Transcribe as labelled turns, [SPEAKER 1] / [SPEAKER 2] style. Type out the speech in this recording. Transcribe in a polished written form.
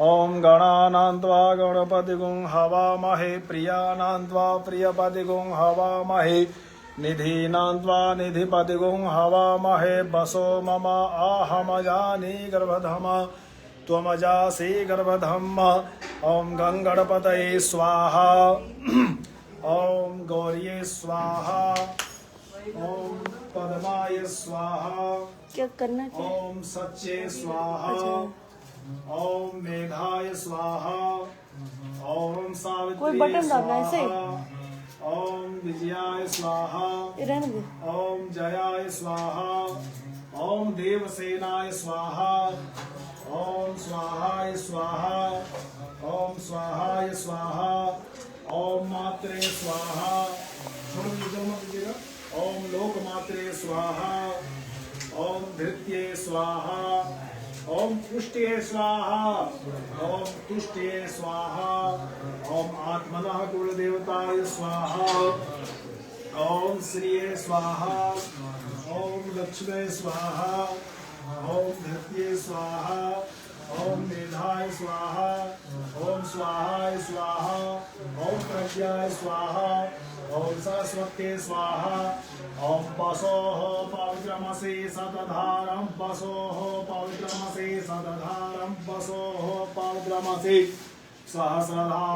[SPEAKER 1] ॐ गणानां त्वा गणपतिगुं हवामहे प्रियाणां त्वा प्रियपतिगुं हवामहे निधीनां त्वा निधिपतिगुं हवामहे वसो मम आहमजानि गर्भधम त्वमजासि गर्भधम ॐ गङ्गणपतये स्वाहा ॐ गौर्ये स्वाहा ॐ पद्माय स्वाहा
[SPEAKER 2] क्या करना क्या
[SPEAKER 1] ॐ सच्चे स्वाहा ॐ मेघाय स्वाहा ॐ सावित्री
[SPEAKER 2] कोई बटन डालना है ऐसे?
[SPEAKER 1] स्वाहा ॐ विजयाय स्वाहा
[SPEAKER 2] ये रहने दे।
[SPEAKER 1] ॐ जयाय स्वाहा ॐ देवसेनाय स्वाहा ॐ स्वाहाय स्वाहा ॐ स्वाहाय स्वाहा ॐ मात्रे स्वाहा ॐ लोकमात्रे स्वाहा ॐ धृत्ये स्वाहा ॐ पुष्ट्ये स्वाहा ॐ तुष्ट्ये स्वाहा ॐ आत्मनः कुलदेवताय स्वाहा ॐ श्रिये स्वाहा ॐ लक्ष्मे स्वाहा ॐ धृत्ये स्वाहा ॐ मेधाय स्वाहा ॐ स्वाहाय स्वाहा ॐ प्रज्ञाय स्वाहा ॐ सरस्वत्यै स्वाहा ॐ पशोः पवित्रमसि सतधारं पशोः पवित्रमसि सतधारं पशोः पवित्रमसि सहस्रधारम्